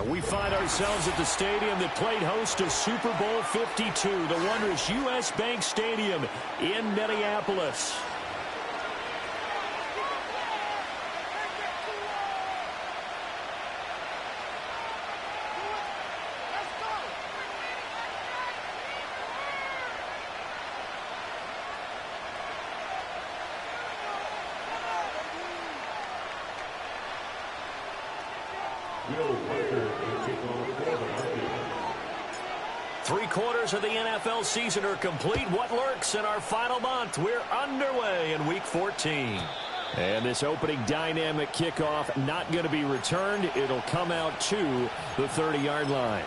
We find ourselves at the stadium that played host to Super Bowl 52, the wondrous U.S. Bank Stadium in Minneapolis. Three-quarters of the NFL season are complete. What lurks in our final month? We're underway in Week 14. And this opening dynamic kickoff not going to be returned. It'll come out to the 30-yard line.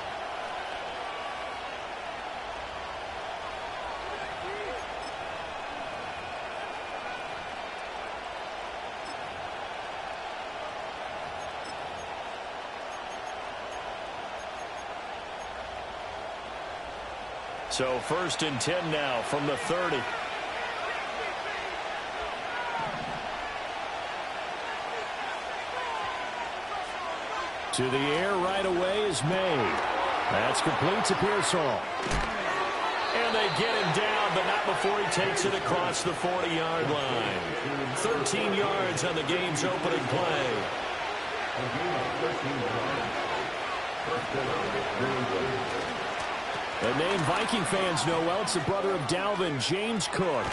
So 1st and 10 now from the 30. To the air right away is May. That's complete to Pearsall. And they get him down, but not before he takes it across the 40-yard line. 13 yards on the game's opening play. A name Viking fans know well. It's the brother of Dalvin, James Cook.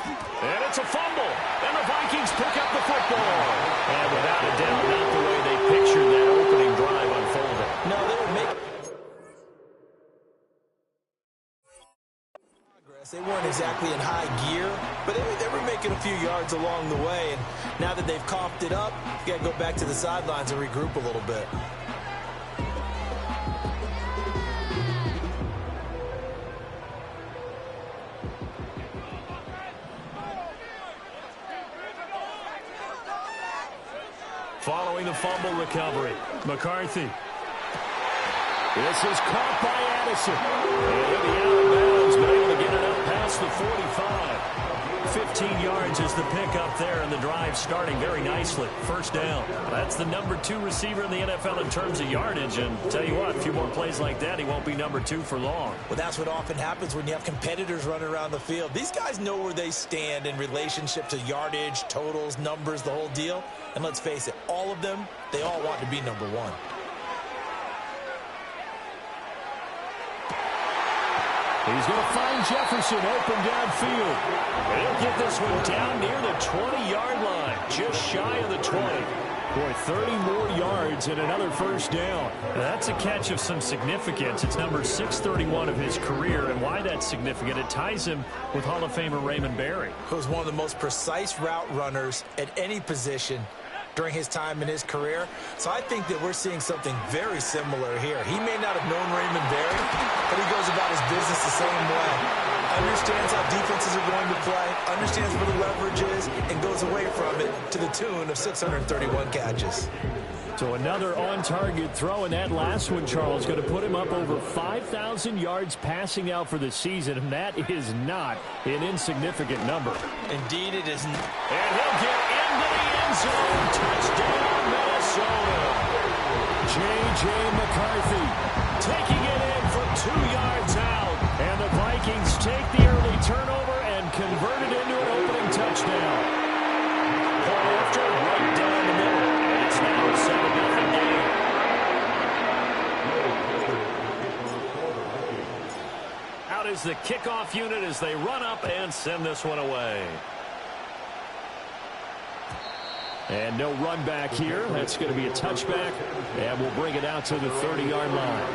And it's a fumble. And the Vikings pick up the football. And without a doubt, not the way they pictured that opening drive unfolding. No, they were making progress. They weren't exactly in high gear, but they were making a few yards along the way. And now that they've coughed it up, you got to go back to the sidelines and regroup a little bit. Following the fumble recovery, McCarthy. This is caught by Addison. And he'll be out of bounds, but able to get it up past the 45. 15 yards is the pickup there, and the drive starting very nicely. First down. That's the number 2 receiver in the NFL in terms of yardage. And tell you what, a few more plays like that, he won't be number 2 for long. Well, that's what often happens when you have competitors running around the field. These guys know where they stand in relationship to yardage, totals, numbers, the whole deal. And let's face it, all of them, they all want to be number 1. He's going to find Jefferson open downfield. He'll get this one down near the 20-yard line, just shy of the 20. Boy, 30 more yards and another first down. That's a catch of some significance. It's number 631 of his career, and why that's significant, it ties him with Hall of Famer Raymond Berry, who's one of the most precise route runners at any position during his time in his career. So I think that we're seeing something very similar here. He may not have known Raymond Berry, but he goes about his business the same way. Understands how defenses are going to play, understands where the leverage is, and goes away from it to the tune of 631 catches. So another on-target throw, and that last one, Charles, going to put him up over 5,000 yards passing out for the season, and that is not an insignificant number. Indeed it isn't. And he'll get into the end zone. Touchdown, Minnesota. J.J. McCarthy taking it in for 2 yards out, and the Vikings take the early turnover and convert it into an opening touchdown. Point after, right down the middle. It's now a 7-0 game. Out is the kickoff unit as they run up and send this one away. And no run back here. That's going to be a touchback, and we'll bring it out to the 30-yard line.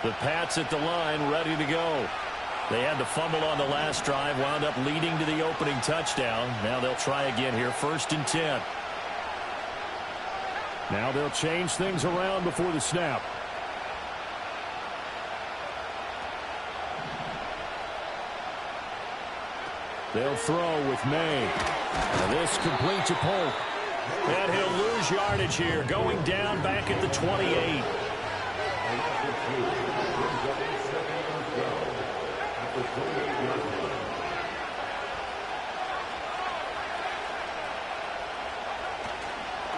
The Pats at the line, ready to go. They had the fumble on the last drive, wound up leading to the opening touchdown. Now they'll try again here, 1st and 10. Now they'll change things around before the snap. They'll throw with May. Now this complete to Polk. And he'll lose yardage here, going down back at the 28.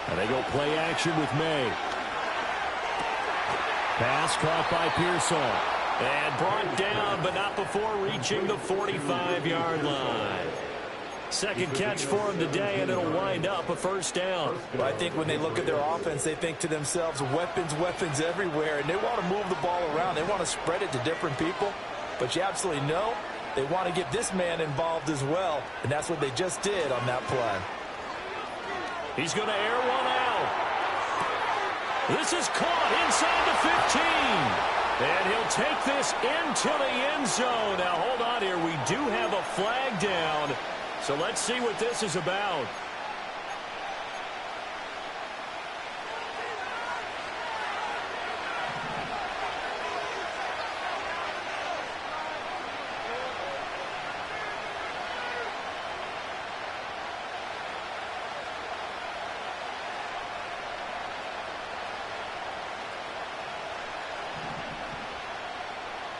And they go play action with May. Pass caught by Pearsall. And brought down, but not before reaching the 45-yard line. Second catch for him today, and it'll wind up a first down. Well, I think when they look at their offense, they think to themselves, weapons, weapons everywhere, and they want to move the ball around. They want to spread it to different people, but you absolutely know they want to get this man involved as well, and that's what they just did on that play. He's going to air one out. This is caught inside the 15. And he'll take this into the end zone. Now, hold on here. We do have a flag down. So let's see what this is about.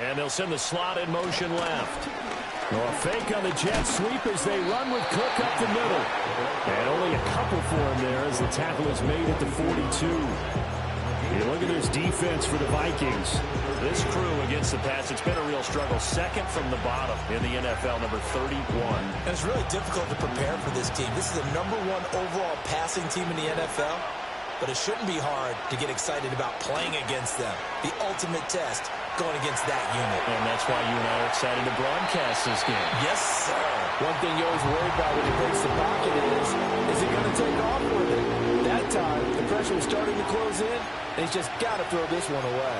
And they'll send the slot in motion left. A fake on the jet sweep as they run with Cook up the middle. And only a couple for him there as the tackle is made at the 42. You look at this defense for the Vikings. This crew against the pass, it's been a real struggle. Second from the bottom in the NFL, number 31. And it's really difficult to prepare for this team. This is the #1 overall passing team in the NFL. But it shouldn't be hard to get excited about playing against them. The ultimate test going against that unit. And that's why you and I are excited to broadcast this game. Yes, sir. One thing you always worry about when he breaks the pocket is he going to take off with it? That time, the pressure was starting to close in, and he's just got to throw this one away.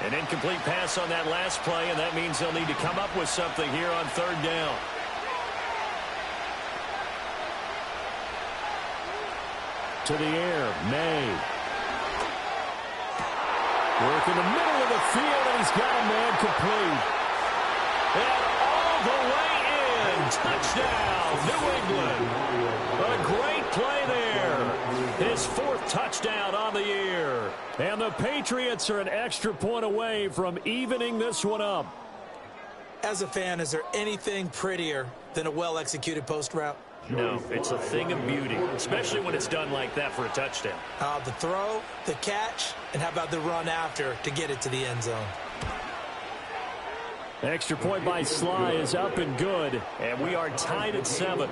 An incomplete pass on that last play, and that means they'll need to come up with something here on third down. To the air, May. Work in the middle of the field, and he's got a man complete. And all the way in. Touchdown, New England. A great play there. His fourth touchdown on the year. And the Patriots are an extra point away from evening this one up. As a fan, is there anything prettier than a well-executed post route? No, it's a thing of beauty, especially when it's done like that for a touchdown. The throw, the catch, and how about the run after to get it to the end zone? Extra point by Sly is up and good, and we are tied at 7.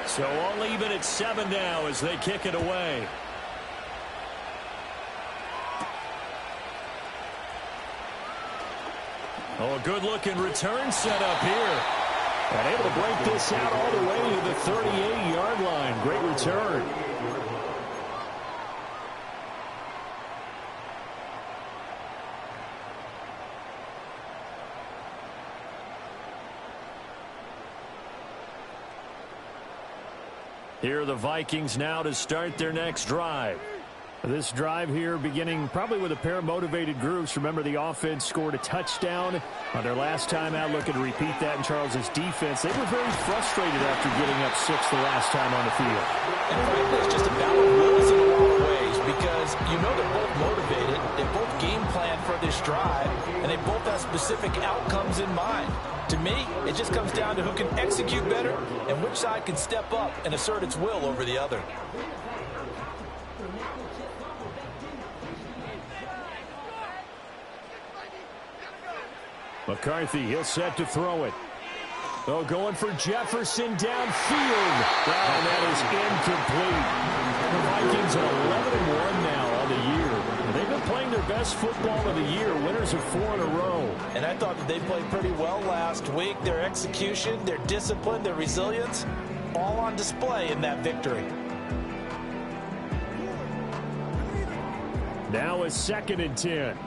So all even at 7 now as they kick it away. Oh, a good-looking return set up here. And able to break this out all the way to the 38-yard line. Great return. Here are the Vikings now to start their next drive. This drive here beginning probably with a pair of motivated groups. Remember, the offense scored a touchdown on their last time out. Looking to repeat that in Charles's defense. They were very frustrated after getting up 6 the last time on the field. And frankly, it's just a battle of wills in a lot of ways because you know they're both motivated. They both game plan for this drive, and they both have specific outcomes in mind. To me, it just comes down to who can execute better and which side can step up and assert its will over the other. McCarthy, he'll set to throw it. Oh, going for Jefferson downfield. And that is incomplete. The Vikings are 11-1 now on the year. They've been playing their best football of the year. Winners of 4 in a row. And I thought that they played pretty well last week. Their execution, their discipline, their resilience, all on display in that victory. Now a 2nd and 10.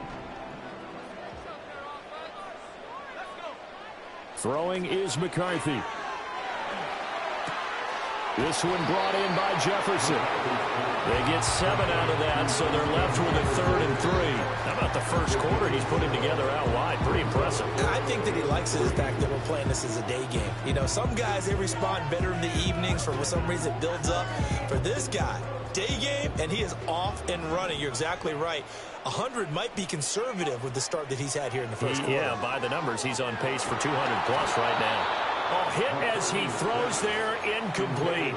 Throwing is McCarthy. This one brought in by Jefferson. They get 7 out of that, so they're left with a 3rd and 3. How about the first quarter he's putting together out wide? Pretty impressive. I think that he likes it, the fact that we're playing this as a day game. You know, some guys, they respond better in the evenings. For some reason, it builds up. For this guy, day game, and he is off and running. You're exactly right. 100 might be conservative with the start that he's had here in the first quarter. Yeah, by the numbers, he's on pace for 200-plus right now. Oh, hit as he throws there, incomplete.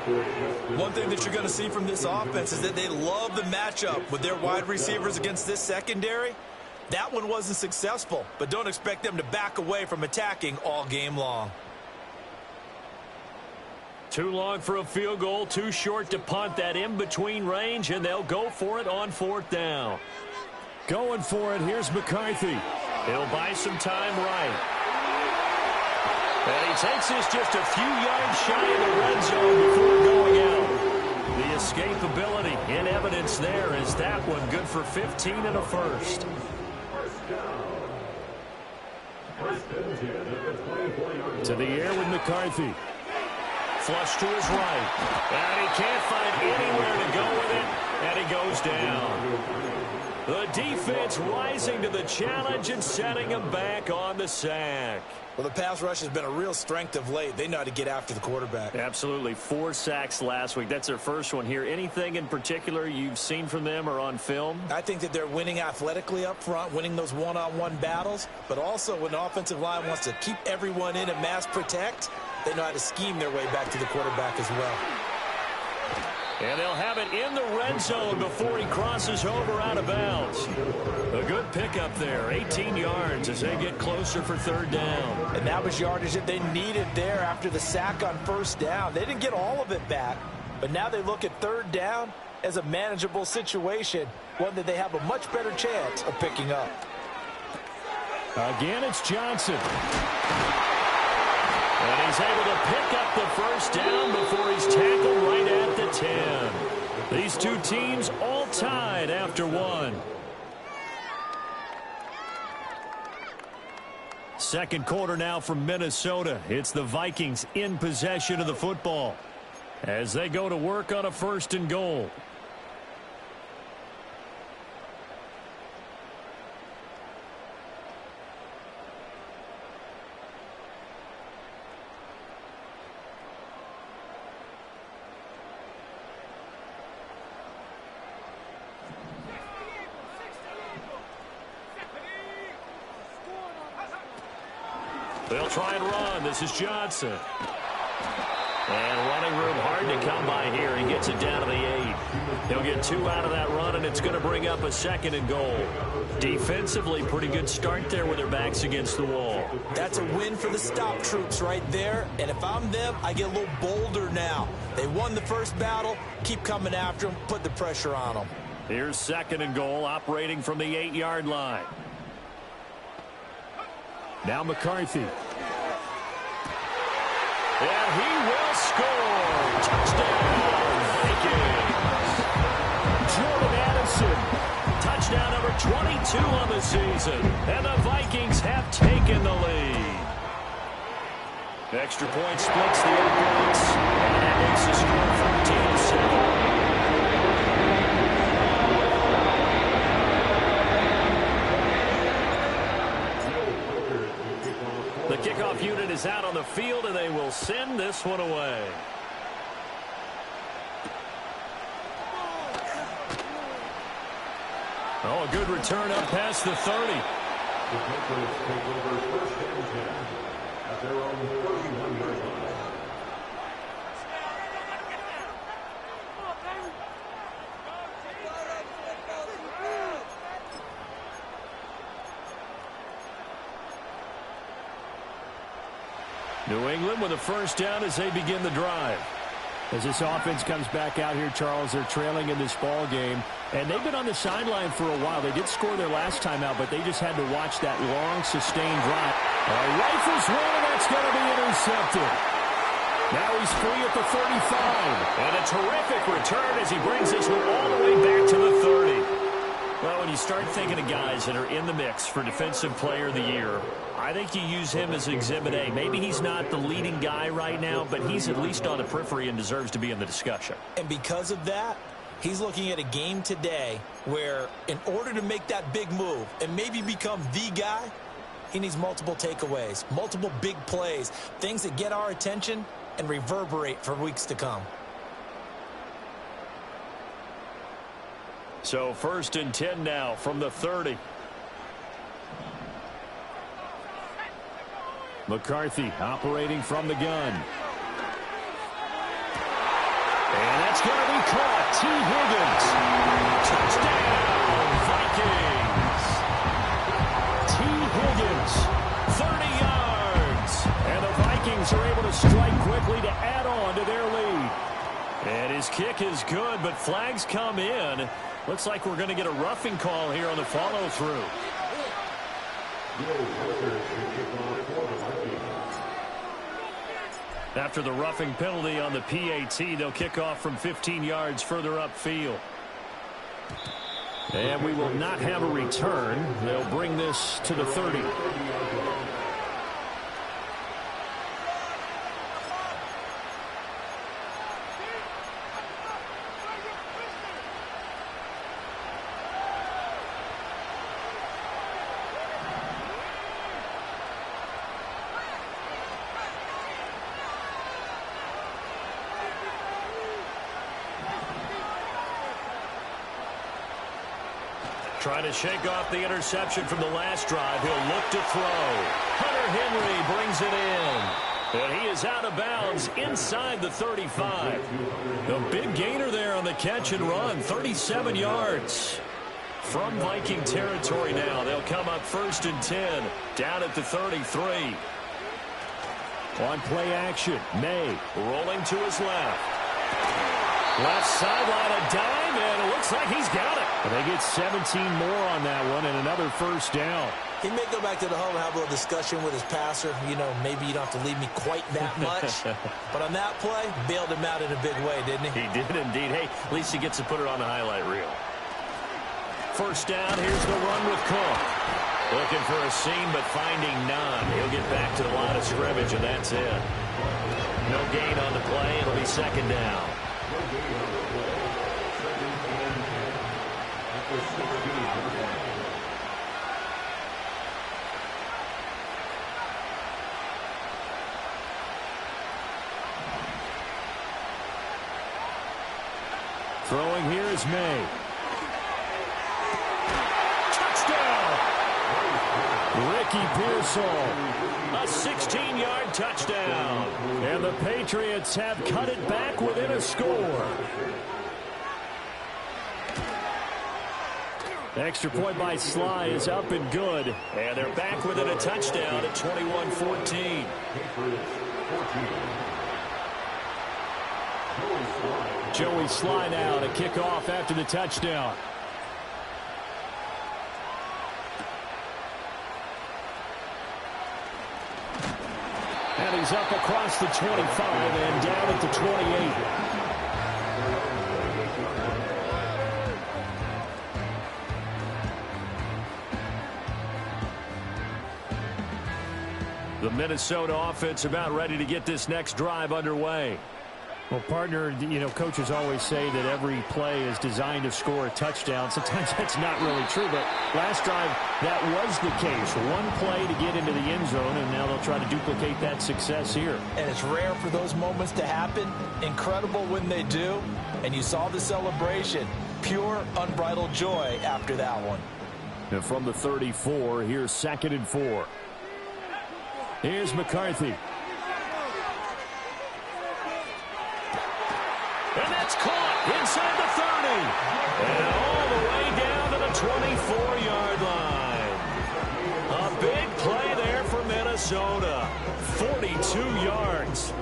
One thing that you're going to see from this offense is that they love the matchup with their wide receivers against this secondary. That one wasn't successful, but don't expect them to back away from attacking all game long. Too long for a field goal, too short to punt. That in-between range, and they'll go for it on 4th down. Going for it, here's McCarthy. He'll buy some time right. And he takes this just a few yards shy of the red zone before going out. The escapability in evidence there is that one good for 15 and a first. To the air with McCarthy. Flush to his right. And he can't find anywhere to go with it. And he goes down. The defense rising to the challenge and setting him back on the sack. Well, the pass rush has been a real strength of late. They know how to get after the quarterback. Absolutely. 4 sacks last week. That's their first one here. Anything in particular you've seen from them or on film? I think that they're winning athletically up front, winning those one-on-one battles, but also when the offensive line wants to keep everyone in and mass protect, they know how to scheme their way back to the quarterback as well. And they'll have it in the red zone before he crosses over out of bounds. A good pickup there, 18 yards as they get closer for 3rd down. And that was yardage that they needed there after the sack on 1st down. They didn't get all of it back, but now they look at 3rd down as a manageable situation, one that they have a much better chance of picking up. Again, it's Johnson. And he's able to pick up the 1st down before he's tackled right at the 10. These two teams all tied after 1. 2nd quarter now from Minnesota. It's the Vikings in possession of the football as they go to work on a 1st and goal. They'll try and run. This is Johnson. And running room hard to come by here. He gets it down to the 8. He'll get 2 out of that run, and it's going to bring up a 2nd and goal. Defensively, pretty good start there with their backs against the wall. That's a win for the stop troops right there. And if I'm them, I get a little bolder now. They won the first battle. Keep coming after them. Put the pressure on them. Here's 2nd and goal, operating from the 8-yard line. Now McCarthy. And he will score. Touchdown, Vikings. Jordan Addison. Touchdown number 22 on the season. And the Vikings have taken the lead. Extra point splits the Oak Blacks. And that makes the score 14-7. The kickoff unit is out on the field, and they will send this one away. Oh, a good return up past the 30. The Patriots take over 1st and 10 at their own 31-yard line. New England with a 1st down as they begin the drive. As this offense comes back out here, Charles, they're trailing in this ball game. And they've been on the sideline for a while. They did score their last time out, but they just had to watch that long, sustained drive. Rifles one, and that's going to be intercepted. Now he's free at the 35. And a terrific return as he brings this one all the way back to the 30. Well, when start thinking of guys that are in the mix for Defensive Player of the Year, I think you use him as Exhibit A. Maybe he's not the leading guy right now, but he's at least on the periphery and deserves to be in the discussion. And because of that, he's looking at a game today where in order to make that big move and maybe become the guy, he needs multiple takeaways, multiple big plays, things that get our attention and reverberate for weeks to come. So 1st and 10 now from the 30. McCarthy operating from the gun. And that's going to be caught. T. Higgins. Touchdown, Vikings. T. Higgins, 30 yards. And the Vikings are able to strike quickly to add on to their lead. And his kick is good, but flags come in. Looks like we're going to get a roughing call here on the follow-through. After the roughing penalty on the PAT, they'll kick off from 15 yards further upfield. And we will not have a return. They'll bring this to the 30. Trying to shake off the interception from the last drive. He'll look to throw. Hunter Henry brings it in. And he is out of bounds inside the 35. A big gainer there on the catch and run. 37 yards. From Viking territory now. They'll come up 1st and 10. Down at the 33. On play action. May rolling to his left. Left sideline, a dime, and it looks like he's got it. And they get 17 more on that one and another 1st down. He may go back to the home and have a little discussion with his passer. You know, maybe you don't have to leave me quite that much. But on that play, bailed him out in a big way, didn't he? He did indeed. Hey, at least he gets to put it on the highlight reel. 1st down, here's the run with Cook. Looking for a seam, but finding none. He'll get back to the line of scrimmage, and that's it. No gain on the play. It'll be 2nd down. Throwing here is May. Touchdown! Ricky Pearsall. A 16-yard touchdown. And the Patriots have cut it back within a score. Extra point by Sly is up and good. And they're back within a touchdown at 21-14. Joey Sly now to kick off after the touchdown. And he's up across the 25 and down at the 28. The Minnesota offense about ready to get this next drive underway. Well, partner, you know, coaches always say that every play is designed to score a touchdown. Sometimes that's not really true, but last drive, that was the case. One play to get into the end zone, and now they'll try to duplicate that success here. And it's rare for those moments to happen. Incredible when they do. And you saw the celebration. Pure, unbridled joy after that one. And from the 34, here's 2nd and 4. Here's McCarthy. And that's caught inside the 30. And all the way down to the 24-yard line. A big play there for Minnesota. 42 yards.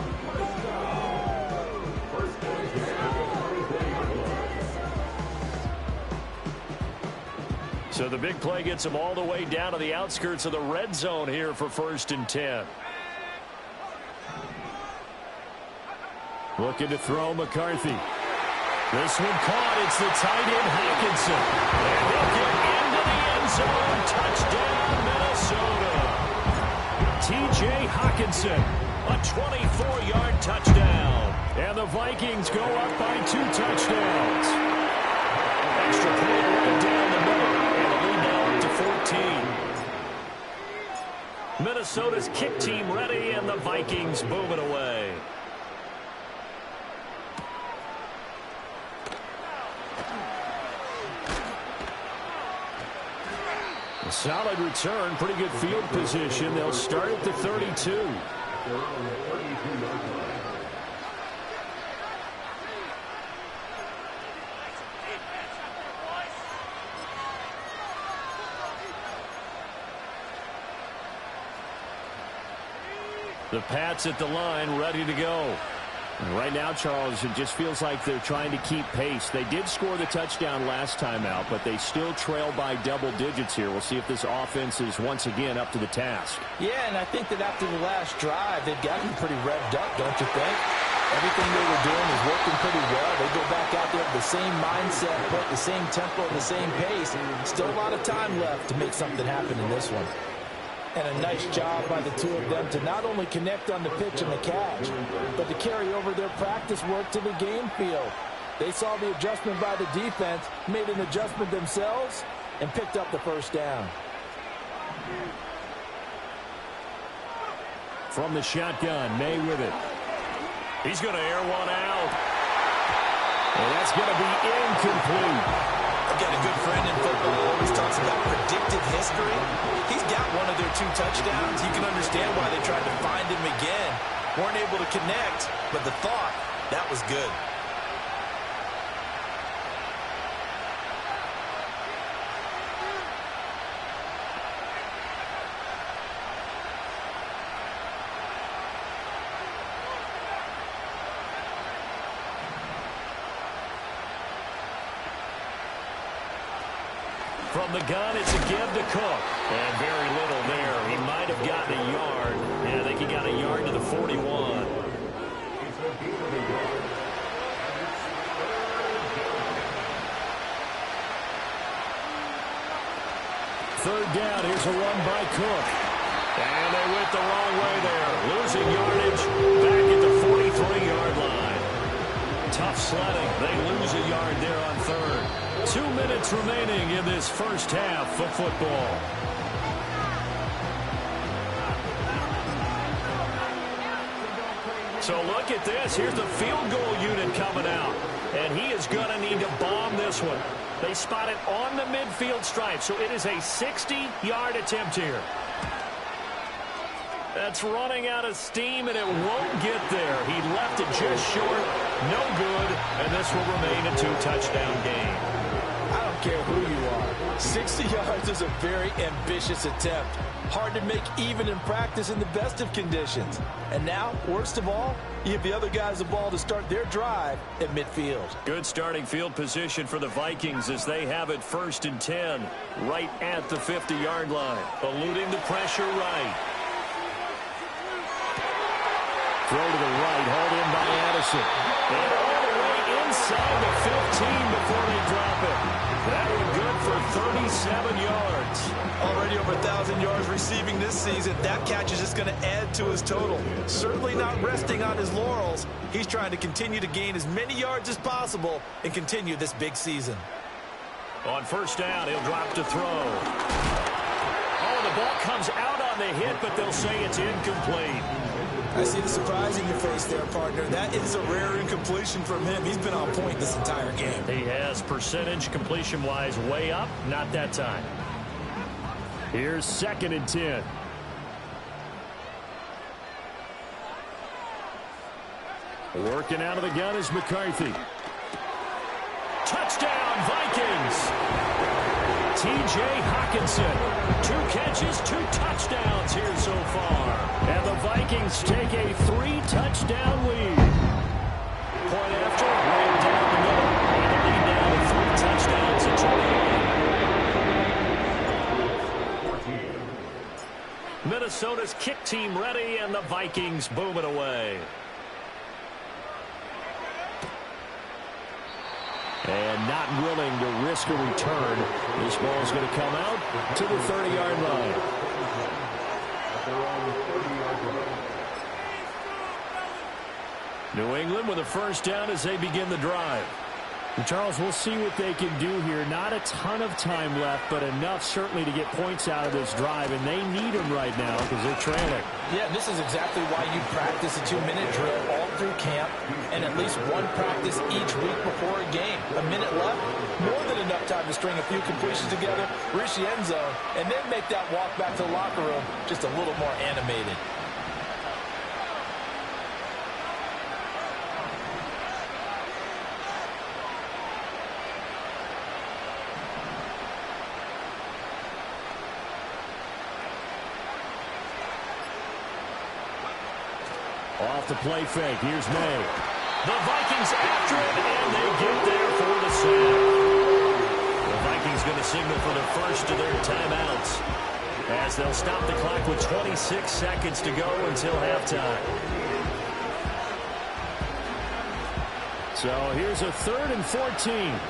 So the big play gets them all the way down to the outskirts of the red zone here for 1st and 10. Looking to throw McCarthy. This one caught. It's the tight end Hawkinson. And he'll get into Hawkinson, a 24-yard touchdown. And the Vikings go up by 2 touchdowns. Extra point right down the middle, and the lead now up to 14. Minnesota's kick team ready, and the Vikings moving away. A solid return, pretty good field position. They'll start at the 32. The Pats at the line, ready to go. And right now, Charles, it just feels like they're trying to keep pace. They did score the touchdown last time out, but they still trail by double digits here. We'll see if this offense is once again up to the task. Yeah, and I think that after the last drive, they've gotten pretty revved up, don't you think? Everything they were doing is working pretty well. They go back out there with the same mindset, put the same tempo, the same pace. Still a lot of time left to make something happen in this one. And a nice job by the two of them to not only connect on the pitch and the catch, but to carry over their practice work to the game field. They saw the adjustment by the defense, made an adjustment themselves, and picked up the first down. From the shotgun, May with it. He's going to air one out. And that's going to be incomplete. I've got a good friend in football who always talks about predictive history. He's got one of their 2 touchdowns. You can understand why they tried to find him again. Weren't able to connect, but the thought, that was good. From the gun, it's a give to Cook. And very little there. He might have gotten a yard. Yeah, I think he got a yard to the 41. Third down, here's a run by Cook. And they went the wrong way there. Losing yardage back at the 43-yard line. Tough sledding. They lose a yard there on third. 2 minutes remaining in this first half of football. So look at this. Here's the field goal unit coming out. And he is going to need to bomb this one. They spot it on the midfield stripe. So it is a 60-yard attempt here. That's running out of steam, and it won't get there. He left it just short. No good. And this will remain a 2-touchdown game. I don't care who you are. 60 yards is a very ambitious attempt. Hard to make even in practice in the best of conditions. And now, worst of all, you give the other guys the ball to start their drive at midfield. Good starting field position for the Vikings as they have it 1st and 10 right at the 50-yard line. Eluding the pressure right. Throw to the right, hauled in by Addison. And all the way inside the 15 before they drop it. That one good for 37 yards. Already over 1,000 yards receiving this season. That catch is just going to add to his total. Certainly not resting on his laurels. He's trying to continue to gain as many yards as possible and continue this big season. On first down, he'll drop to throw. Oh, the ball comes out on the hit, but they'll say it's incomplete. I see the surprise in your face there, partner. That is a rare incompletion from him. He's been on point this entire game. He has percentage completion-wise way up. Not that time. Here's 2nd and 10. Working out of the gun is McCarthy. Touchdown, Vikings! T.J. Hawkinson, 2 catches, 2 touchdowns here so far. And the Vikings take a 3-touchdown lead. Point after, right down the middle. And the lead now to 3 touchdowns to 21. Minnesota's kick team ready, and the Vikings booming away. And not willing to risk a return. This ball is going to come out to the 30-yard line. New England with a first down as they begin the drive. And Charles, we'll see what they can do here. Not a ton of time left, but enough certainly to get points out of this drive, and they need them right now because they're trailing. Yeah, and this is exactly why you practice a 2-minute drill all through camp and at least one practice each week before a game. A minute left, more than enough time to string a few completions together, reach the end zone, and then make that walk back to the locker room just a little more animated. Off the play fake. Here's May. The Vikings after it, and they get there for the sack. The Vikings going to signal for the first of their timeouts as they'll stop the clock with 26 seconds to go until halftime. So here's a 3rd and 14.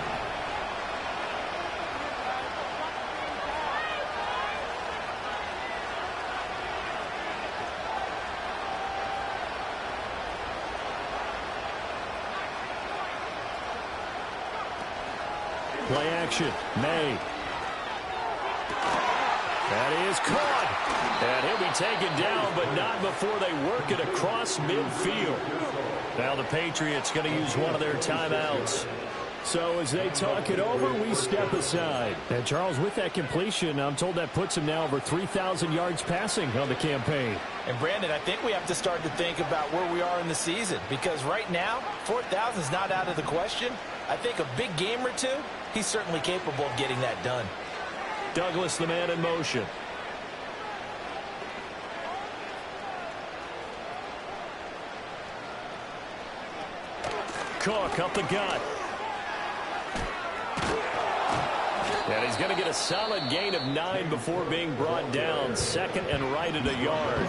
Play action. May. That is caught. And he'll be taken down, but not before they work it across midfield. Now the Patriots going to use one of their timeouts. So as they talk it over, we step aside. And Charles, with that completion, I'm told that puts him now over 3,000 yards passing on the campaign. And Brandon, I think we have to start to think about where we are in the season, because right now, 4,000 is not out of the question. I think a big game or two, he's certainly capable of getting that done. Douglas, the man in motion. Cook up the gut. And he's going to get a solid gain of 9 before being brought down. 2nd and right at a yard.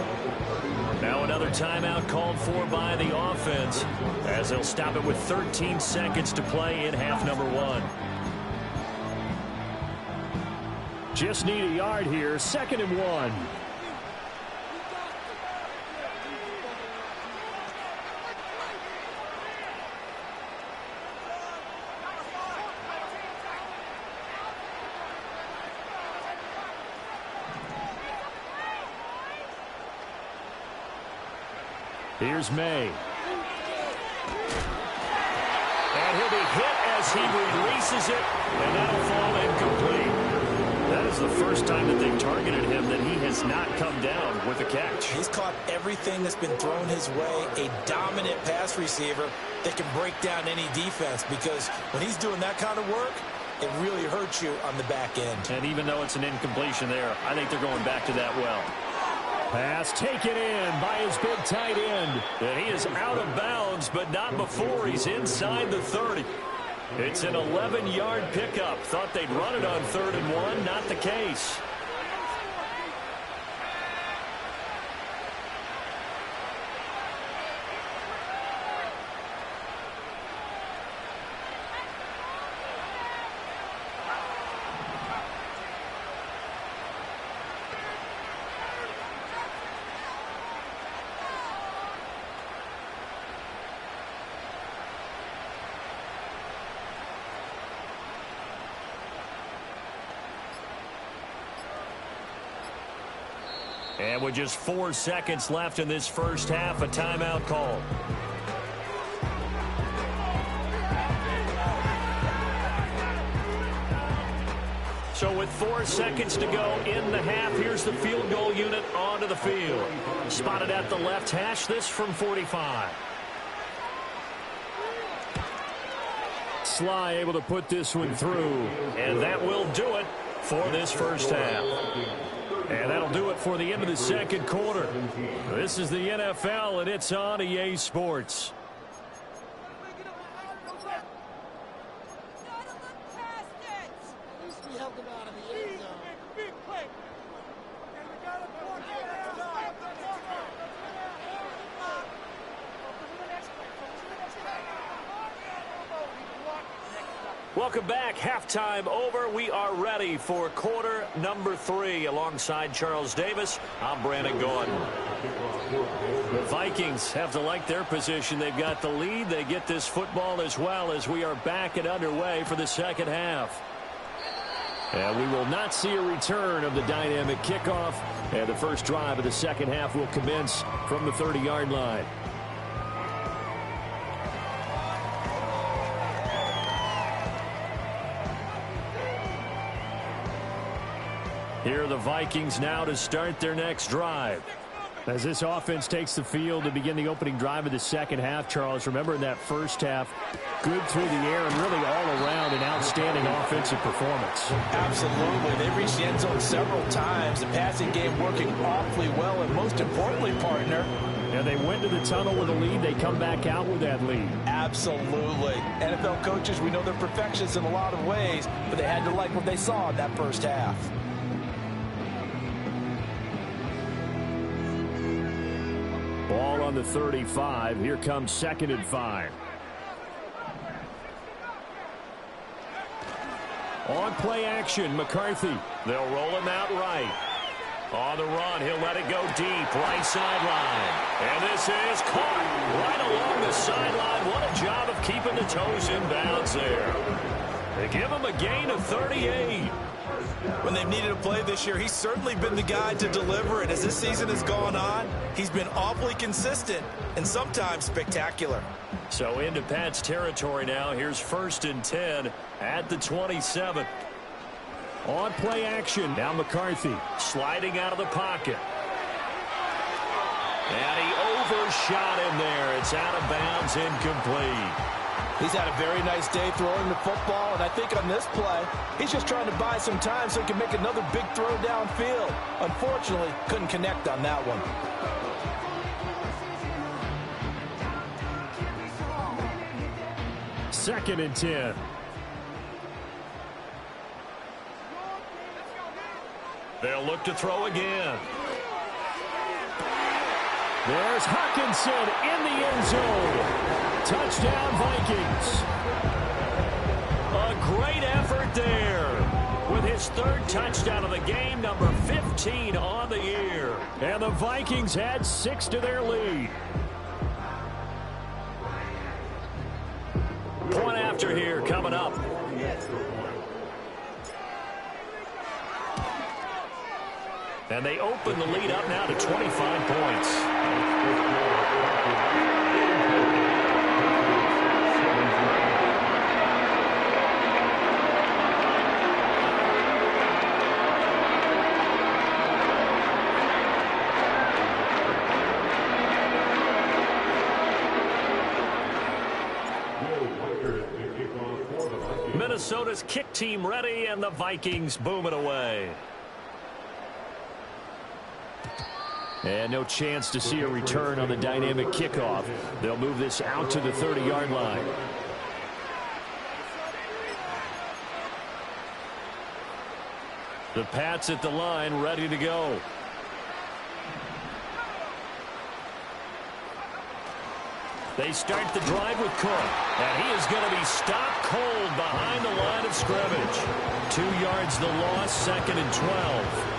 Now another timeout called for by the offense as they'll stop it with 13 seconds to play in half number 1. Just need a yard here. 2nd and 1. Here's May. And he'll be hit as he releases it, and that'll fall incomplete. That is the first time that they've targeted him that he has not come down with a catch. He's caught everything that's been thrown his way, a dominant pass receiver that can break down any defense, because when he's doing that kind of work, it really hurts you on the back end. And even though it's an incompletion there, I think they're going back to that well. Pass taken in by his big tight end. And he is out of bounds, but not before he's inside the 30. It's an 11-yard pickup. Thought they'd run it on 3rd and 1. Not the case. And with just 4 seconds left in this first half, a timeout call. So with 4 seconds to go in the half, here's the field goal unit onto the field. Spotted at the left hash, this from 45. Sly able to put this one through. And that will do it for this first half. And that'll do it for the end of the second quarter. This is the NFL, and it's on EA Sports. Welcome back. Halftime over. We are ready for quarter number 3. Alongside Charles Davis, I'm Brandon Gaudin. The Vikings have to like their position. They've got the lead. They get this football as well as we are back and underway for the second half. And we will not see a return of the dynamic kickoff. And the first drive of the second half will commence from the 30-yard line. Here are the Vikings now to start their next drive. As this offense takes the field to begin the opening drive of the second half, Charles, remember in that first half, good through the air and really all around an outstanding offensive performance. Absolutely. They reached the end zone several times. The passing game working awfully well, and most importantly, partner, and they went to the tunnel with a lead. They come back out with that lead. Absolutely. NFL coaches, we know they're perfectionists in a lot of ways, but they had to like what they saw in that first half. Ball on the 35. Here comes 2nd and 5. On play action, McCarthy. They'll roll him out right. On the run, he'll let it go deep, right sideline. And this is caught right along the sideline. What a job of keeping the toes in bounds there. They give him a gain of 38. When they've needed a play this year, he's certainly been the guy to deliver it. As this season has gone on, he's been awfully consistent and sometimes spectacular. So into Pat's territory now. Here's 1st and 10 at the 27. On play action. Now McCarthy sliding out of the pocket. And he overshot him there. It's out of bounds, incomplete. He's had a very nice day throwing the football, and I think on this play, he's just trying to buy some time so he can make another big throw downfield. Unfortunately, couldn't connect on that one. Second and 10. They'll look to throw again. There's Hawkinson in the end zone. Touchdown, Vikings. A great effort there with his 3rd touchdown of the game, number 15 on the year. And the Vikings add 6 to their lead. Point after here coming up. And they open the lead up now to 25 points. Minnesota's kick team ready, and the Vikings booming away. And no chance to see a return on the dynamic kickoff. They'll move this out to the 30-yard line. The Pats at the line, ready to go. They start the drive with Cook, and he is going to be stopped cold behind the line of scrimmage. 2 yards the loss, 2nd and 12.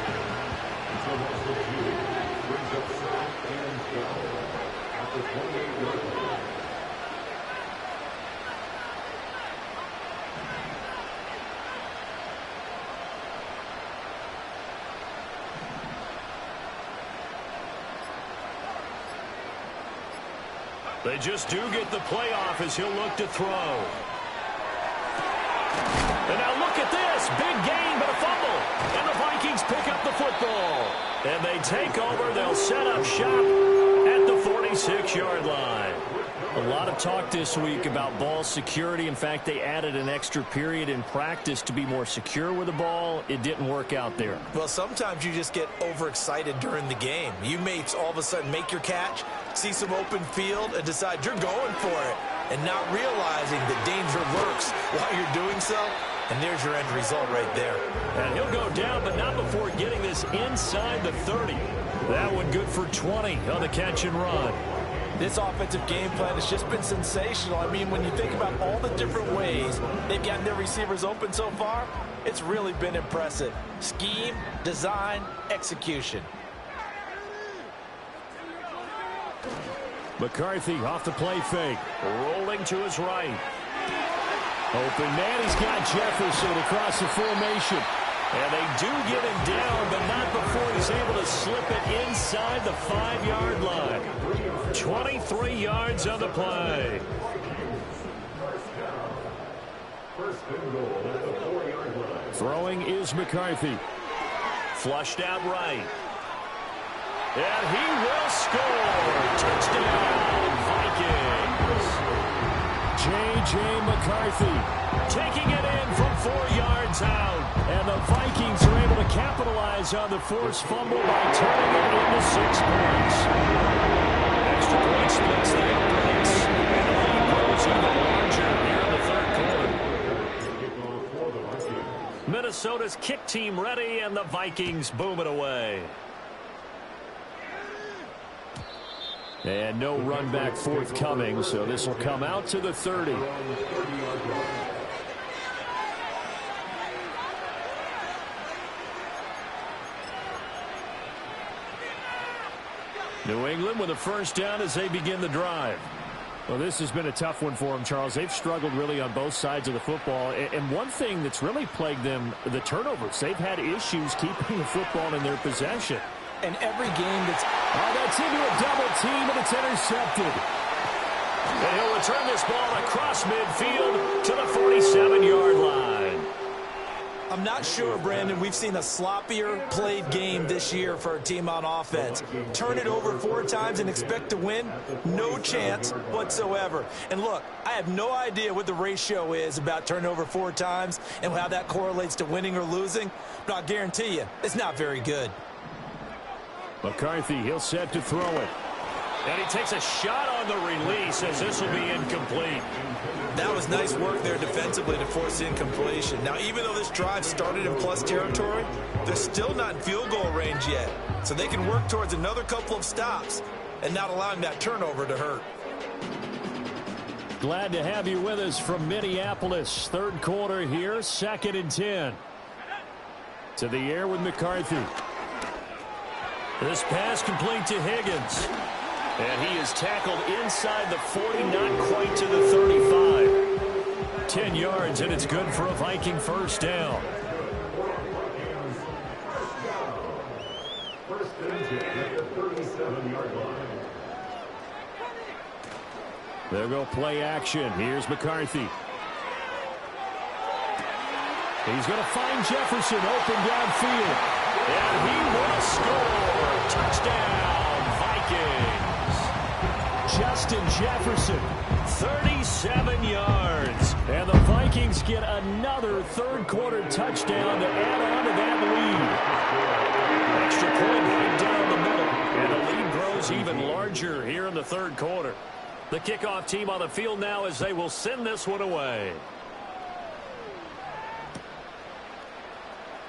They just do get the playoff as he'll look to throw. And now look at this. Big gain, but a fumble. And the Vikings pick up the football. And they take over. They'll set up shop at the 46-yard line. A lot of talk this week about ball security. In fact, they added an extra period in practice to be more secure with the ball. It didn't work out there. Well, sometimes you just get overexcited during the game. You may all of a sudden make your catch, see some open field, and decide you're going for it, and not realizing that danger lurks while you're doing so. And there's your end result right there. And he'll go down, but not before getting this inside the 30. That one good for 20 on the catch and run. This offensive game plan has just been sensational. I mean, when you think about all the different ways they've gotten their receivers open so far, it's really been impressive. Scheme, design, execution. McCarthy off the play fake. Rolling to his right. Open man, he's got Jefferson across the formation. And they do get him down, but not before he's able to slip it inside the 5-yard line. 23 yards on the play. Throwing is McCarthy. Flushed out right. And he will score. Touchdown, Vikings. J.J. McCarthy taking it in from 4 yards out. And the Vikings are able to capitalize on the forced fumble by turning it into 6 points. Extra point splits the uprights. And the lead grows even larger here in the third quarter. Minnesota's kick team ready, and the Vikings boom it away. And no run back forthcoming, so this will come out to the 30. New England with a first down as they begin the drive. Well, this has been a tough one for them, Charles. They've struggled really on both sides of the football. And one thing that's really plagued them, the turnovers. They've had issues keeping the football in their possession. And every game that's into a double team, and it's intercepted. And he'll return this ball across midfield to the 47-yard line. I'm not sure, Brandon, we've seen a sloppier played game this year for a team on offense. Turn it over 4 times and expect to win? No chance whatsoever. And look, I have no idea what the ratio is about turning over 4 times and how that correlates to winning or losing, but I'll guarantee you, it's not very good. McCarthy, he'll set to throw it. And he takes a shot on the release as this will be incomplete. That was nice work there defensively to force incompletion. Now, even though this drive started in plus territory, they're still not in field goal range yet. So they can work towards another couple of stops and not allowing that turnover to hurt. Glad to have you with us from Minneapolis. Third quarter here, 2nd and 10. To the air with McCarthy. This pass complete to Higgins. And he is tackled inside the 40, not quite to the 35. 10 yards, and it's good for a Viking first down. They'll go play action. Here's McCarthy. He's going to find Jefferson open downfield. And he will score. Touchdown, Vikings. Justin Jefferson, 37 yards. And the Vikings get another third quarter touchdown to add on to that lead. Extra point right down the middle. And the lead grows even larger here in the third quarter. The kickoff team on the field now as they will send this one away.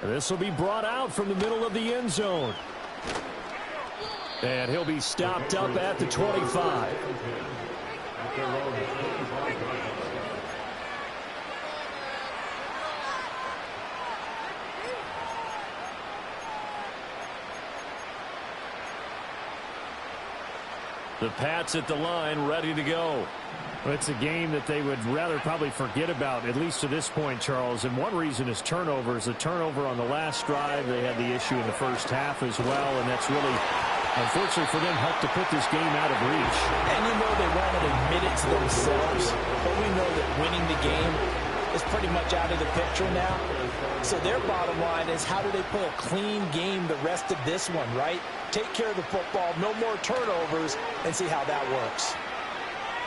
This will be brought out from the middle of the end zone. And he'll be stopped up at the 25. The Pats at the line, ready to go. Well, it's a game that they would rather probably forget about, at least to this point, Charles. And one reason is turnovers. The turnover on the last drive, they had the issue in the first half as well, and that's really, unfortunately for them, helped to put this game out of reach. And you know they won't admit it to themselves, but we know that winning the game is pretty much out of the picture now. So their bottom line is, how do they play a clean game the rest of this one, right? Take care of the football, no more turnovers, and see how that works.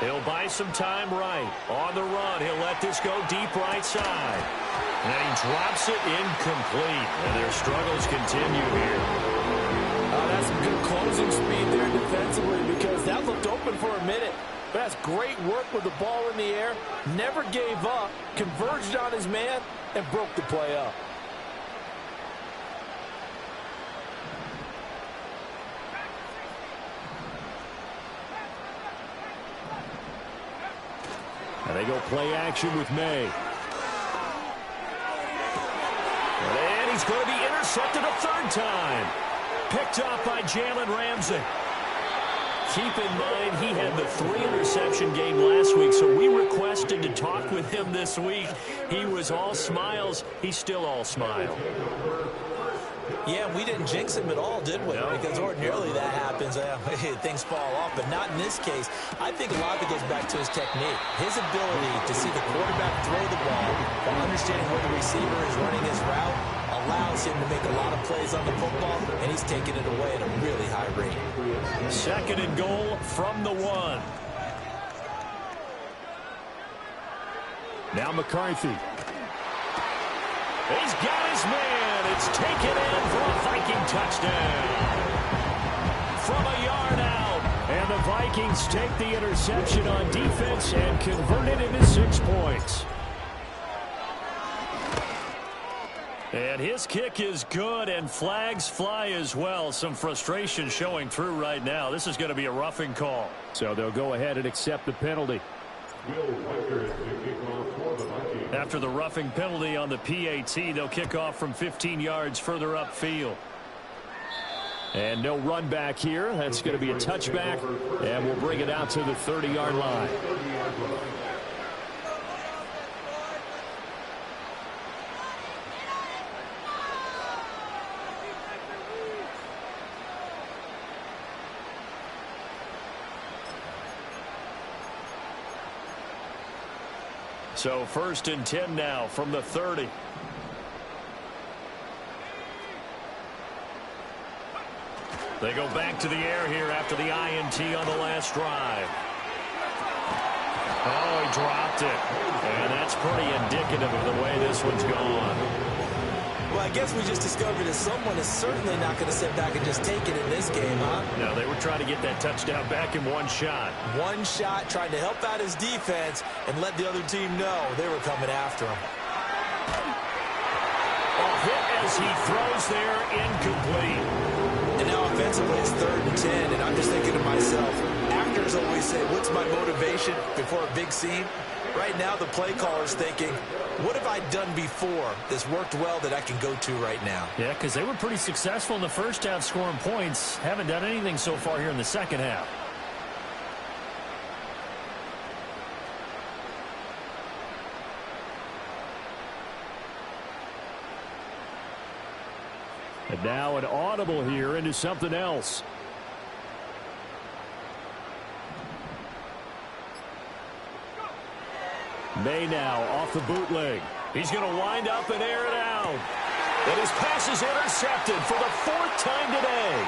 He'll buy some time right. On the run, he'll let this go deep right side. And he drops it incomplete. And their struggles continue here. That's some good closing speed there defensively, because that looked open for a minute. That's great work with the ball in the air. Never gave up, converged on his man, and broke the play up. And they go play action with May. And he's going to be intercepted a third time. Picked off by Jalen Ramsey. Keep in mind, he had the 3-interception game last week, so we requested to talk with him this week. He was all smiles. He's still all smile. Yeah, we didn't jinx him at all, did we? No. Because ordinarily that happens. Things fall off, but not in this case. I think a lot of it goes back to his technique. His ability to see the quarterback throw the ball while understanding where the receiver is running his route allows him to make a lot of plays on the football, and he's taking it away at a really high rate. 2nd and goal from the 1. Now McCarthy. He's got his man. It's taken in for a Viking touchdown. From a yard out. And the Vikings take the interception on defense and convert it into 6 points. And his kick is good, and flags fly as well. Some frustration showing through right now. This is going to be a roughing call. So they'll go ahead and accept the penalty. After the roughing penalty on the PAT, they'll kick off from 15 yards further upfield. And no run back here. That's going to be a touchback, and we'll bring it out to the 30-yard line. So 1st and 10 now from the 30. They go back to the air here after the INT on the last drive. Oh, he dropped it. And that's pretty indicative of the way this one's gone. Well, I guess we just discovered that someone is certainly not going to sit back and just take it in this game, huh? No, they were trying to get that touchdown back in one shot. One shot, trying to help out his defense and let the other team know they were coming after him. A hit as he throws there, incomplete. And now offensively it's 3rd and 10, and I'm just thinking to myself, actors always say, what's my motivation before a big scene? Right now the play caller's thinking, what have I done before that's worked well that I can go to right now? Yeah, because they were pretty successful in the first half scoring points. Haven't done anything so far here in the second half. And now an audible here into something else. May now off the bootleg. He's going to wind up and air it out. And his pass is intercepted for the 4th time today.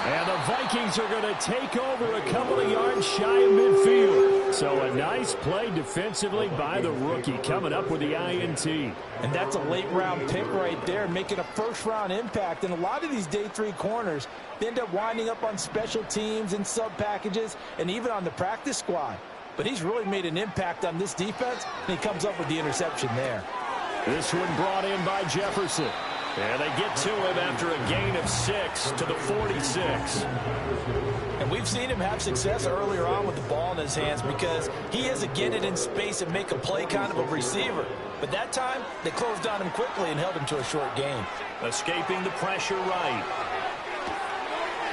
And the Vikings are going to take over a couple of yards shy of midfield. So a nice play defensively by the rookie coming up with the INT. And that's a late-round pick right there, making a first-round impact. And a lot of these day 3 corners, they end up winding up on special teams and sub-packages and even on the practice squad. But he's really made an impact on this defense, and he comes up with the interception there. This one brought in by Jefferson. And they get to him after a gain of 6 to the 46. And we've seen him have success earlier on with the ball in his hands because he is a get it in space and make a play kind of a receiver. But that time, they closed on him quickly and held him to a short gain. Escaping the pressure right.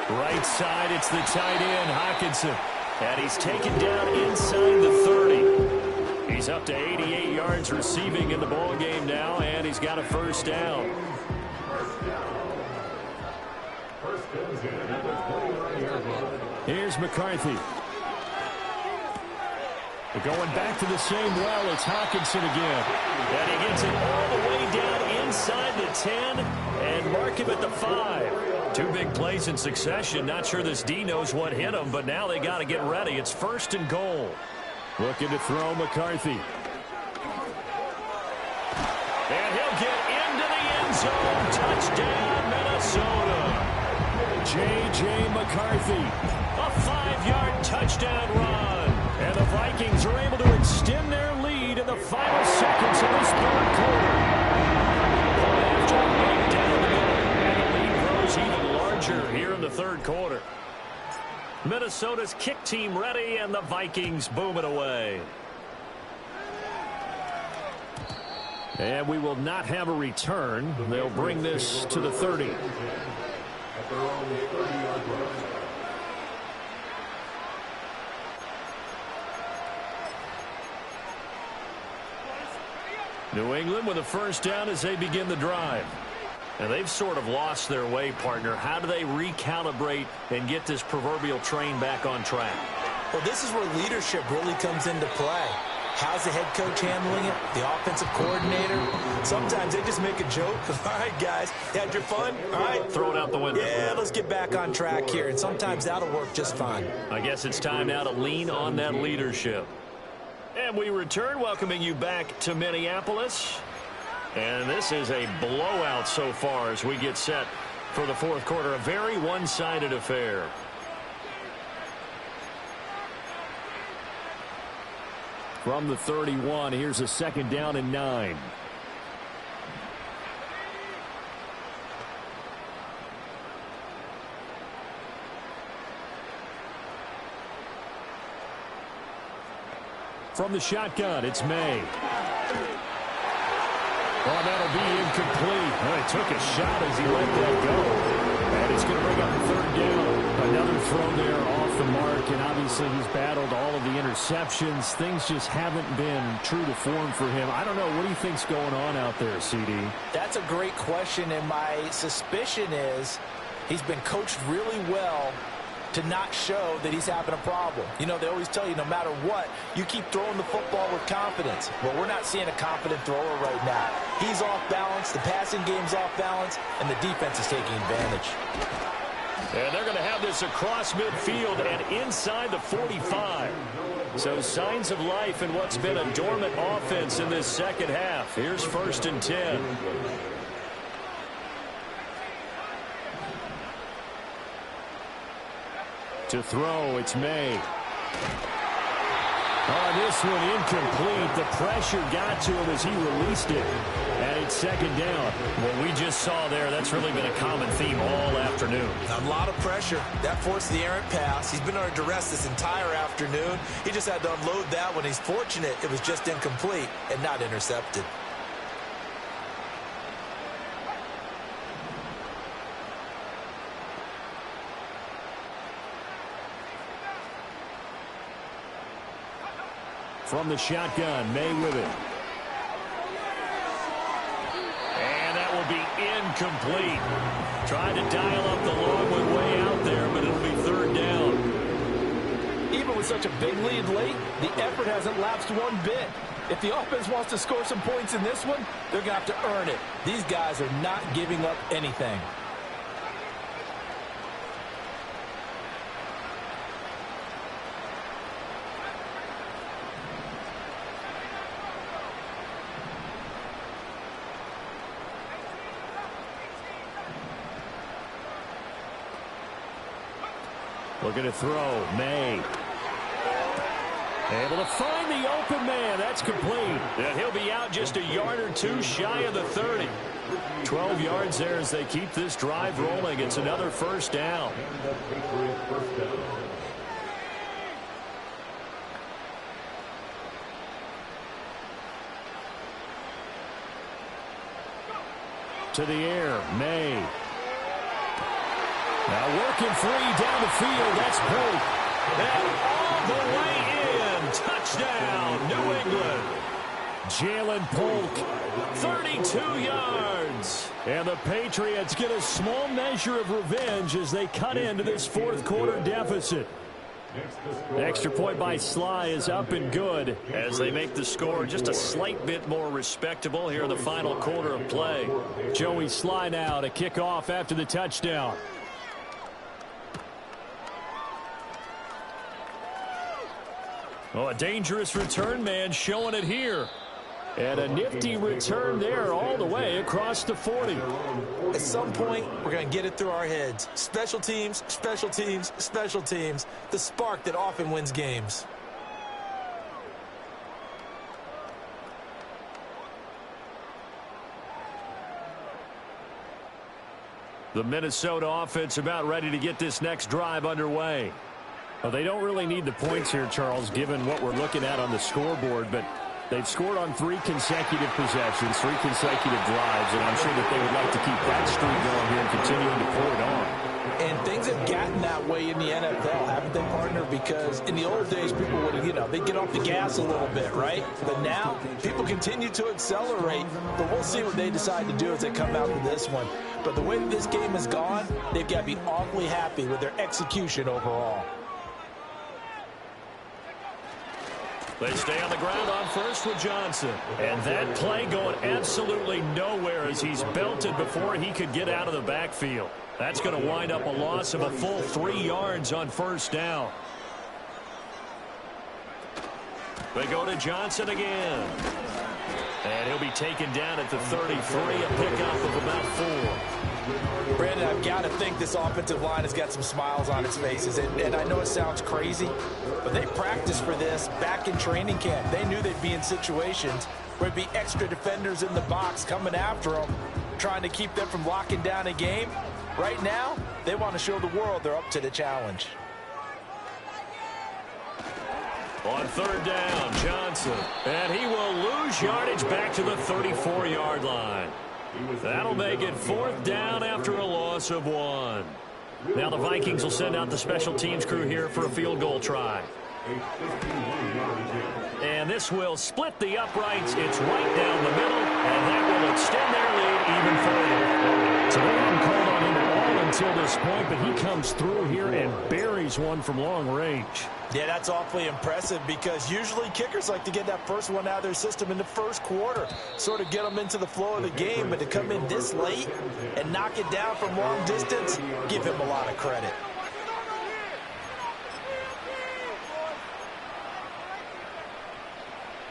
Right side, it's the tight end, Hockenson. And he's taken down inside the 30. He's up to 88 yards receiving in the ball game now, and he's got a first down. Here's McCarthy. Going back to the same well, it's Hockenson again. And he gets it all the way down inside the 10 and mark him at the 5. 2 big plays in succession. Not sure this D knows what hit him, but now they got to get ready. It's 1st and goal. Looking to throw McCarthy. And he'll get into the end zone. Touchdown, Minnesota. J.J. McCarthy. A 5-yard touchdown run. And the Vikings are able to extend their lead in the final seconds of this 3rd quarter. Point after right down the middle. And the lead grows even larger here in the 3rd quarter. Minnesota's kick team ready, and the Vikings boom it away. And we will not have a return. They'll bring this to the 30. At their own 30-yard line. New England with a first down as they begin the drive. And they've sort of lost their way, partner. How do they recalibrate and get this proverbial train back on track? Well, this is where leadership really comes into play. How's the head coach handling it? The offensive coordinator? Sometimes they just make a joke. All right, guys, you had your fun? All right. Throw it out the window. Yeah, let's get back on track here. And sometimes that'll work just fine. I guess it's time now to lean on that leadership. And we return, welcoming you back to Minneapolis. And this is a blowout so far as we get set for the fourth quarter. A very one-sided affair. From the 31, here's a second down and 9. From the shotgun, it's May. Oh, that'll be incomplete. Oh, he took a shot as he let that go. And it's going to bring up a third down. Another throw there off the mark, and obviously he's battled all of the interceptions. Things just haven't been true to form for him. I don't know. What do you think's going on out there, CD? That's a great question, and my suspicion is he's been coached really well to not show that he's having a problem. You know, they always tell you no matter what, you keep throwing the football with confidence. Well, we're not seeing a confident thrower right now. He's off balance, the passing game's off balance, and the defense is taking advantage. And they're going to have this across midfield and inside the 45. So signs of life in what's been a dormant offense in this second half. Here's 1st and 10. To throw, it's May. Oh, this one incomplete. The pressure got to him as he released it. And it's second down. What we just saw there, that's really been a common theme all afternoon. A lot of pressure. That forced the errant pass. He's been under duress this entire afternoon. He just had to unload that one. He's fortunate it was just incomplete and not intercepted. From the shotgun, May with it. And that will be incomplete. Tried to dial up the long one way out there, but it'll be third down. Even with such a big lead late, the effort hasn't lapsed one bit. If the offense wants to score some points in this one, they're going to have to earn it. These guys are not giving up anything. Looking to throw, May. Able to find the open man. That's complete. And he'll be out just a yard or two shy of the 30. 12 yards there as they keep this drive rolling. It's another first down. To the air, May. Now working free down the field. That's Polk. And all the way in. Touchdown, New England. Jalen Polk. 32 yards. And the Patriots get a small measure of revenge as they cut into this fourth quarter deficit. Extra point by Sly is up and good as they make the score just a slight bit more respectable here in the final quarter of play. Joey Sly now to kick off after the touchdown. Oh, a dangerous return man showing it here. And a nifty return there all the way across the 40. At some point, we're going to get it through our heads. Special teams, special teams, special teams. The spark that often wins games. The Minnesota offense about ready to get this next drive underway. Well, they don't really need the points here, Charles, given what we're looking at on the scoreboard, but they've scored on 3 consecutive possessions, 3 consecutive drives, and I'm sure that they would like to keep that streak going here and continuing to pour it on. And things have gotten that way in the NFL, haven't they, partner? Because in the old days, people would, they'd get off the gas a little bit, right? But now, people continue to accelerate. But we'll see what they decide to do as they come out to this one. But the way that this game has gone, they've got to be awfully happy with their execution overall. They stay on the ground on first with Johnson. And that play going absolutely nowhere as he's belted before he could get out of the backfield. That's going to wind up a loss of a full 3 yards on first down. They go to Johnson again. And he'll be taken down at the 33, a pickup of about 4. Brandon, I've got to think this offensive line has got some smiles on its faces. And I know it sounds crazy, but they practiced for this back in training camp. They knew they'd be in situations where there'd be extra defenders in the box coming after them, trying to keep them from locking down a game. Right now, they want to show the world they're up to the challenge. On third down, Johnson. And he will lose yardage back to the 34-yard line. That'll make it 4th down after a loss of 1. Now the Vikings will send out the special teams crew here for a field goal try. And this will split the uprights. It's right down the middle, and that will extend their lead even further. So they haven't called on him at all until this point, but he comes through here and buries one from long range. Yeah, that's awfully impressive because usually kickers like to get that first one out of their system in the first quarter, sort of get them into the flow of the game, but to come in this late and knock it down from long distance, give him a lot of credit.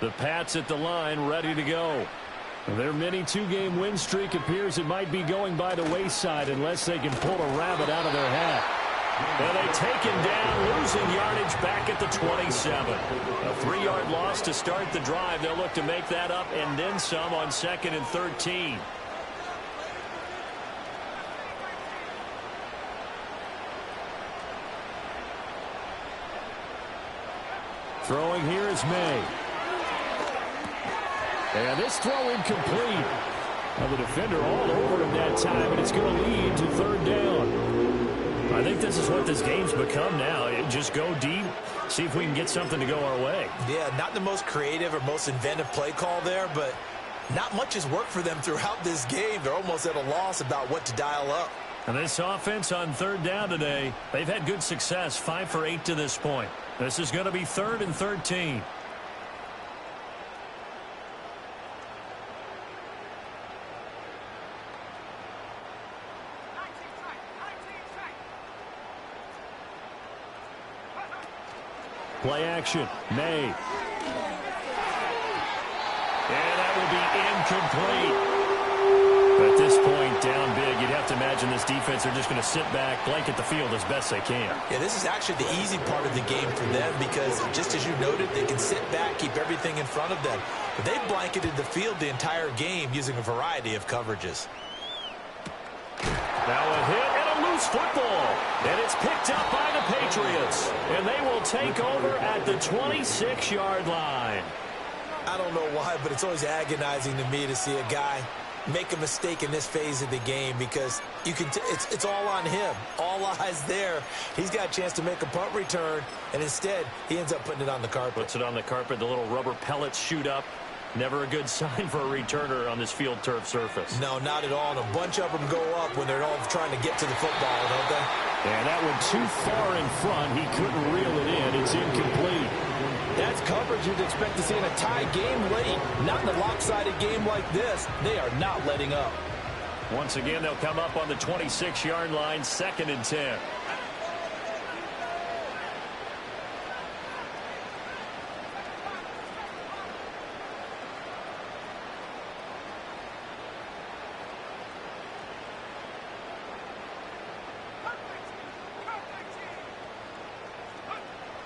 The Pats at the line, ready to go. Their mini 2-game win streak appears it might be going by the wayside unless they can pull a rabbit out of their hat. And they take him down, losing yardage back at the 27. A 3-yard loss to start the drive. They'll look to make that up and then some on 2nd and 13. Throwing here is May. And this throw incomplete. Now the defender all over him that time, and it's going to lead to 3rd down. I think this is what this game's become now. Just go deep, see if we can get something to go our way. Yeah, not the most creative or most inventive play call there, but not much has worked for them throughout this game. They're almost at a loss about what to dial up. And this offense on 3rd down today, they've had good success, 5 for 8 to this point. This is going to be 3rd and 13. Play action, May. And that will be incomplete. At this point, down big, you'd have to imagine this defense are just going to sit back, blanket the field as best they can. Yeah, this is actually the easy part of the game for them because, just as you noted, they can sit back, keep everything in front of them. But they've blanketed the field the entire game using a variety of coverages. Now a hit and a loose football. And it's picked up by the Patriots. And they will take over at the 26-yard line. I don't know why, but it's always agonizing to me to see a guy make a mistake in this phase of the game because you can it's all on him. All eyes there. He's got a chance to make a punt return, and instead he ends up putting it on the carpet. Puts it on the carpet. The little rubber pellets shoot up. Never a good sign for a returner on this field turf surface. No, not at all. And a bunch of them go up when they're all trying to get to the football, don't they? And that one too far in front. He couldn't reel it in. It's incomplete. That's coverage you'd expect to see in a tie game late. Not in a lopsided game like this. They are not letting up. Once again, they'll come up on the 26-yard line, 2nd and 10.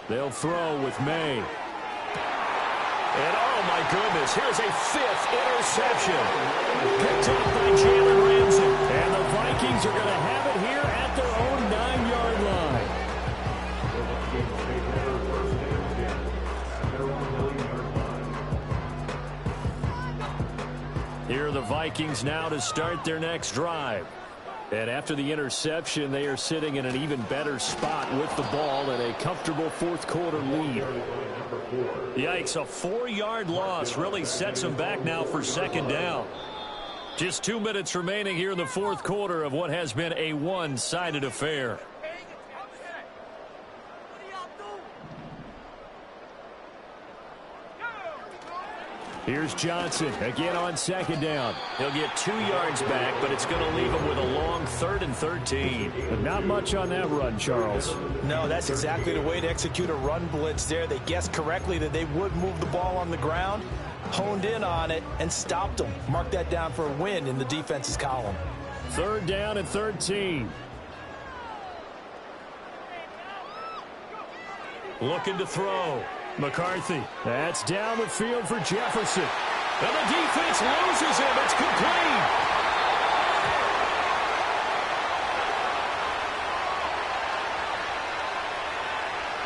They'll throw with May. And oh my goodness, here's a 5th interception. Picked up by Jalen Ramsey. And the Vikings are going to have it here at their own 9-yard line. Vikings now to start their next drive. And after the interception, they are sitting in an even better spot with the ball and a comfortable fourth-quarter lead. Yikes, a 4-yard loss really sets them back now for second down. Just 2 minutes remaining here in the fourth quarter of what has been a one-sided affair. Here's Johnson again on second down. He'll get 2 yards back, but it's going to leave him with a long 3rd and 13. But not much on that run, Charles. No, that's exactly the way to execute a run blitz there. They guessed correctly that they would move the ball on the ground, honed in on it, and stopped them. Mark that down for a win in the defense's column. 3rd down and 13. Looking to throw. McCarthy. That's down the field for Jefferson. And the defense loses him. It's complete.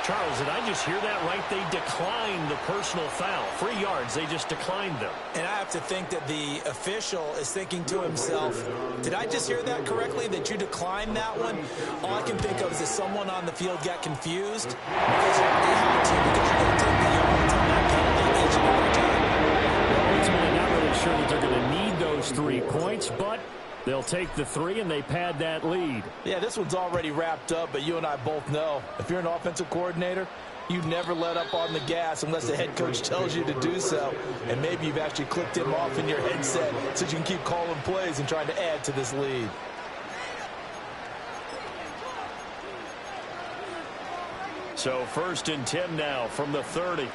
Charles, did I just hear that right? They declined the personal foul. 3 yards, they just declined them. And I have to think that the official is thinking to himself, did I just hear that correctly, that you declined that one? All I can think of is that someone on the field got confused because they had to, because you're going to take the yards on that penalty each and every time. Well, ultimately, not really sure that they're going to need those 3 points, but they'll take the 3 and they pad that lead. Yeah, this one's already wrapped up, but you and I both know if you're an offensive coordinator, you never let up on the gas unless the head coach tells you to do so. And maybe you've actually clicked him off in your headset so you can keep calling plays and trying to add to this lead. So 1st and 10 now from the 30.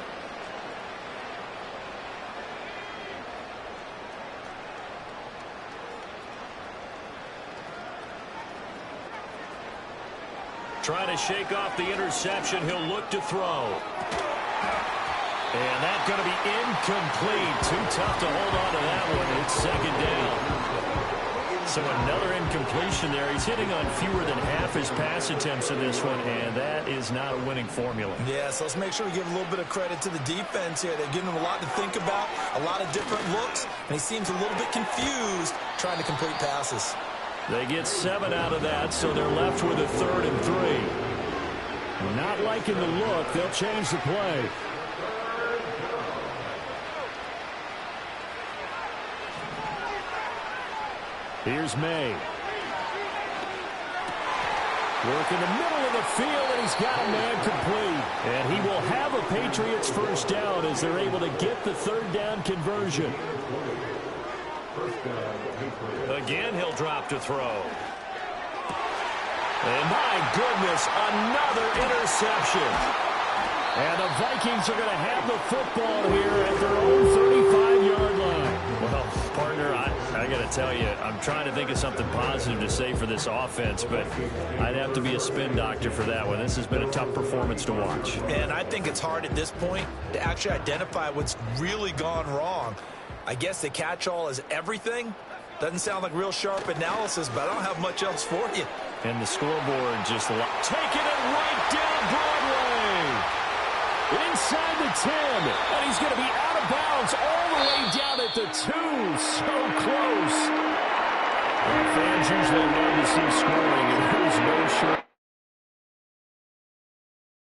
Trying to shake off the interception. He'll look to throw. And that's going to be incomplete. Too tough to hold on to that one. It's second down. So another incompletion there. He's hitting on fewer than half his pass attempts in this one, and that is not a winning formula. Yeah, so let's make sure we give a little bit of credit to the defense here. They've given him a lot to think about, a lot of different looks, and he seems a little bit confused trying to complete passes. They get 7 out of that, so they're left with a 3rd and 3. Not liking the look. They'll change the play. Here's May. Work in the middle of the field, and he's got a man complete. And he will have a Patriots first down as they're able to get the 3rd down conversion. Again, he'll drop to throw. And my goodness, another interception. And the Vikings are going to have the football here at their own 35-yard line. Well, partner, I got to tell you, I'm trying to think of something positive to say for this offense, but I'd have to be a spin doctor for that one. This has been a tough performance to watch. And I think it's hard at this point to actually identify what's really gone wrong. I guess the catch-all is everything. Doesn't sound like real sharp analysis, but I don't have much else for you. And the scoreboard just taking it right down Broadway. Inside the 10. And he's going to be out of bounds all the way down at the 2. So close. Fans usually love to see scoring, and